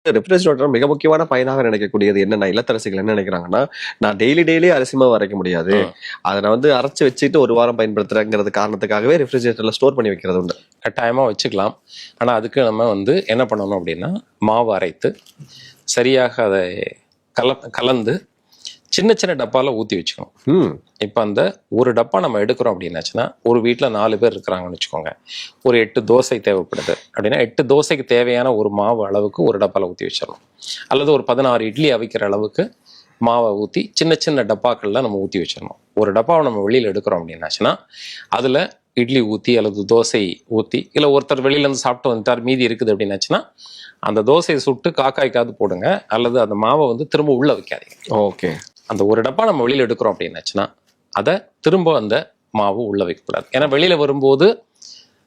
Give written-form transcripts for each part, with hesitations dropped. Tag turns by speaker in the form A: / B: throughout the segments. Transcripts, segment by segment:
A: Refrigerator மிக முக்கியமான பயனாக நினைக்கக்கூடியது என்னன்னா, இல்லத்தரசிகள் என்ன நினைக்கிறாங்கன்னா, நான் டெய்லி அரிசி மாவு அரைக்க முடியாது. அத நான் வந்து அரைச்சு வச்சுட்டு 1 வாரம் பயன்படுத்துறேங்கிறது காரணத்துக்காகவே ரெஃப்ரிஜரேட்டர்ல ஸ்டோர் பண்ணி வைக்கிறது உண்டு.
B: கட்டாயமா வச்சுக்கலாம். ஆனா அதுக்கு நம்ம வந்து என்ன பண்ணணும் அப்படின்னா, மாவு அரைத்து சரியாக அதை கலந்து சின்ன சின்ன டப்பால ஊற்றி வச்சுக்கணும். இப்போ அந்த ஒரு டப்பா நம்ம எடுக்கிறோம் அப்படின்னாச்சுன்னா, ஒரு வீட்டில் 4 பேர் இருக்கிறாங்கன்னு வச்சுக்கோங்க. ஒரு 8 தோசை தேவைப்படுது அப்படின்னா, 8 தோசைக்கு தேவையான ஒரு மாவு அளவுக்கு ஒரு டப்பால ஊற்றி வச்சிடணும். அல்லது ஒரு 16 இட்லி அவிக்கிற அளவுக்கு மாவை ஊற்றி சின்ன சின்ன டப்பாக்கள்ல நம்ம ஊற்றி வச்சிடணும். ஒரு டப்பாவை நம்ம வெளியில் எடுக்கிறோம் அப்படின்னாச்சுன்னா, அதில் இட்லி ஊற்றி அல்லது தோசை ஊற்றி, இல்லை ஒருத்தர் வெளியிலேருந்து சாப்பிட்டு வந்துட்டார் மீதி இருக்குது அப்படின்னாச்சுன்னா, அந்த தோசையை சுட்டு காக்காய்க்காவது போடுங்க, அல்லது அந்த மாவை வந்து திரும்ப உள்ள வைக்காதீங்க.
A: ஓகே.
B: அந்த ஒரு டப்பா நம்ம வெளியில் எடுக்கிறோம் அப்படின்னாச்சுன்னா, அதை திரும்ப அந்த மாவு உள்ள வைக்கக்கூடாது. ஏன்னா வெளியில வரும்போது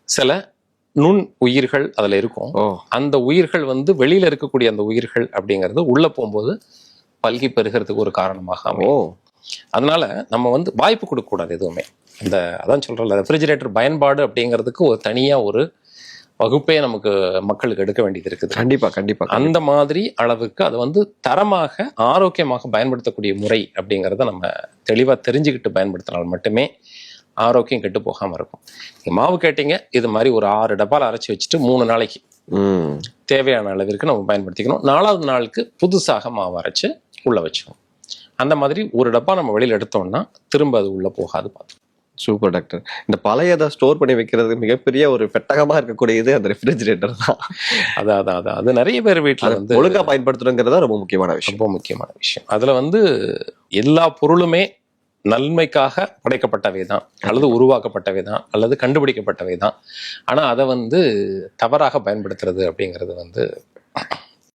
B: சில நுண் உயிர்கள் அதில் இருக்கும். அந்த உயிர்கள் வந்து வெளியில இருக்கக்கூடிய அந்த உயிர்கள் அப்படிங்கிறது உள்ள போகும்போது பல்கி பெருகிறதுக்கு ஒரு காரணமாக அமையும். அதனால நம்ம வந்து வாய்ப்பு கொடுக்கக்கூடாது எதுவுமே. இந்த அதான் சொல்றேன்ல, ரெஃப்ரிஜரேட்டர் பயன்பாடு அப்படிங்கிறதுக்கு ஒரு தனியா ஒரு வகுப்பே நமக்கு மக்களுக்கு எடுக்க வேண்டியது இருக்குது.
A: கண்டிப்பா.
B: அந்த மாதிரி அளவுக்கு அதை வந்து தரமாக ஆரோக்கியமாக பயன்படுத்தக்கூடிய முறை அப்படிங்கிறத நம்ம தெளிவா தெரிஞ்சுக்கிட்டு பயன்படுத்தினால் மட்டுமே ஆரோக்கியம் கெட்டு போகாம இருக்கும். நீங்க மாவு கேட்டீங்க, இது மாதிரி ஒரு 6 டப்பால அரைச்சி வச்சுட்டு 3 நாளைக்கு தேவையான அளவிற்கு நம்ம பயன்படுத்திக்கணும். 4வது நாளுக்கு புதுசாக மாவு அரைச்சு உள்ள வச்சுக்கணும். அந்த மாதிரி ஒரு டப்பா நம்ம வெளியில எடுத்தோம்னா திரும்ப அது உள்ள போகாது. பார்த்து.
A: Super doctor. இந்த பழையதை ஸ்டோர் பண்ணி வைக்கிறது மிகப்பெரிய ஒரு பெட்டகமா இருக்கக்கூடியது அந்த ரெஃப்ரிஜரேட்டர் தான்.
B: அதான் அது நிறைய பேர் வீட்டில் வந்து
A: ஒழுங்கா பயன்படுத்துறதுங்கிறதா ரொம்ப முக்கியமான விஷயம்.
B: அதுல வந்து எல்லா பொருளுமே நன்மைக்காக படைக்கப்பட்டவை தான், அல்லது உருவாக்கப்பட்டவை தான், அல்லது கண்டுபிடிக்கப்பட்டவை தான். ஆனா அதை வந்து தவறாக பயன்படுத்துறது அப்படிங்கிறது வந்து